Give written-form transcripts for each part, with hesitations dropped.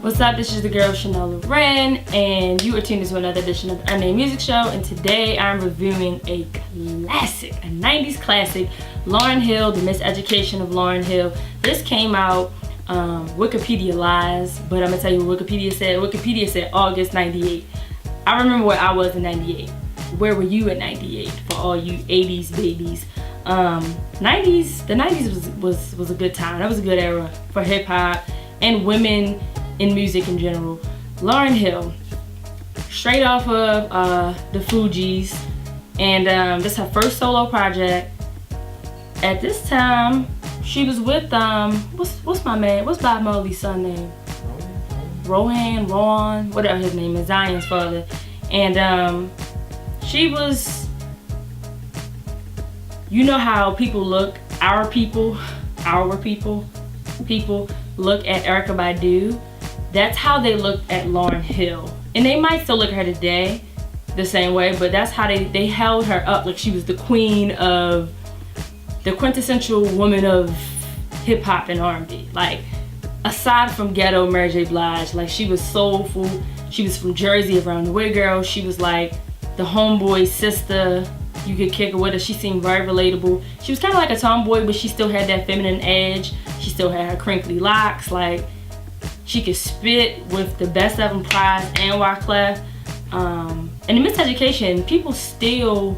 What's up? This is the girl Chanel Lauryn, and you are tuned into another edition of the Unnamed Music Show. And today I'm reviewing a classic, a 90s classic, Lauryn Hill, The Miseducation of Lauryn Hill. This came out, Wikipedia lies, but I'm gonna tell you what Wikipedia said. Wikipedia said August 98. I remember where I was in 98. Where were you at 98 for all you 80s babies? The 90s was a good time. That was a good era for hip hop and women in music in general. Lauryn Hill, straight off of the Fugees, and this is her first solo project. At this time, she was with what's Bob Marley's son name? Rowan, whatever his name is, Zion's father. And she was, you know how people look, people look at Erykah Badu. That's how they looked at Lauryn Hill. And they might still look at her today the same way, but that's how they held her up like she was the queen of, the quintessential woman of hip hop and R&B. Like, aside from ghetto Mary J. Blige, like she was soulful. She was from Jersey, around the way girl. She was like the homeboy sister. You could kick her with her. She seemed very relatable. She was kind of like a tomboy, but she still had that feminine edge. She still had her crinkly locks. Like, she could spit with the best of them, Prize and Wyclef. And the Miseducation, people still,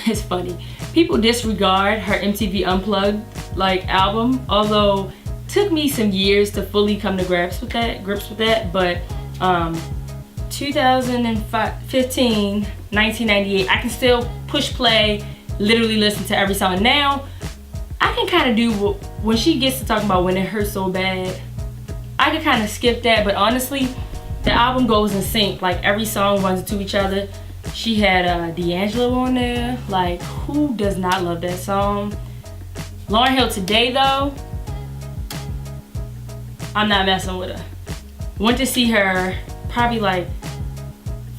it's funny, people disregard her MTV Unplugged like album, although it took me some years to fully come to grips with that, but 2015, 1998, I can still push play, literally listen to every song. Now, I can kind of do when she gets to talking about when it hurts so bad, I can kind of skip that, but honestly, the album goes in sync. Like, every song runs into each other. She had D'Angelo on there. Like, who does not love that song? Lauryn Hill today, though, I'm not messing with her. Went to see her probably like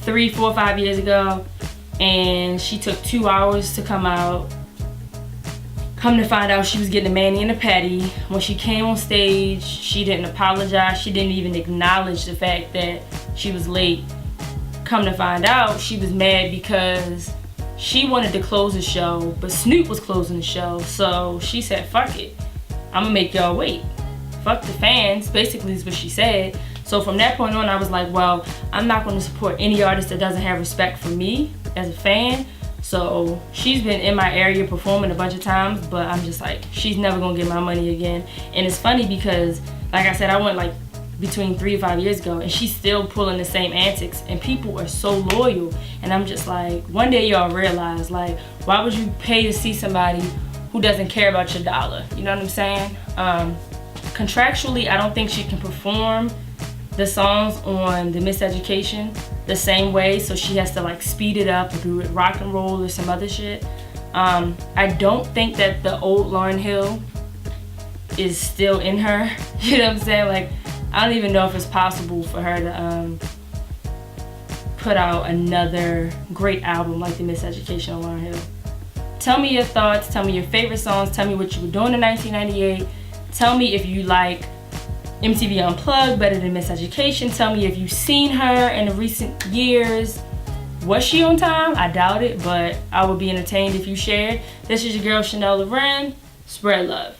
3, 4, 5 years ago, and she took 2 hours to come out. Come to find out, she was getting a mani and a pedi. When she came on stage, she didn't apologize. She didn't even acknowledge the fact that she was late. Come to find out, she was mad because she wanted to close the show, but Snoop was closing the show. So she said, fuck it, I'm gonna make y'all wait. Fuck the fans, basically is what she said. So from that point on, I was like, well, I'm not gonna support any artist that doesn't have respect for me as a fan. So she's been in my area performing a bunch of times, but I'm just like, she's never gonna get my money again. And it's funny because, like I said, I went like between 3 to 5 years ago, and she's still pulling the same antics, and people are so loyal. And I'm just like, one day y'all realize, like, why would you pay to see somebody who doesn't care about your dollar? You know what I'm saying? Contractually, I don't think she can perform the songs on The Miseducation the same way, so she has to like speed it up or do it rock and roll or some other shit. I don't think that the old Lauryn Hill is still in her. You know what I'm saying? Like, I don't even know if it's possible for her to put out another great album like The Miseducation of Lauryn Hill. Tell me your thoughts, tell me your favorite songs, tell me what you were doing in 1998, tell me if you like MTV Unplugged better than Miseducation. Tell me if you've seen her in the recent years. Was she on time? I doubt it, but I would be entertained if you shared. This is your girl Chanel Lauryn. Spread love.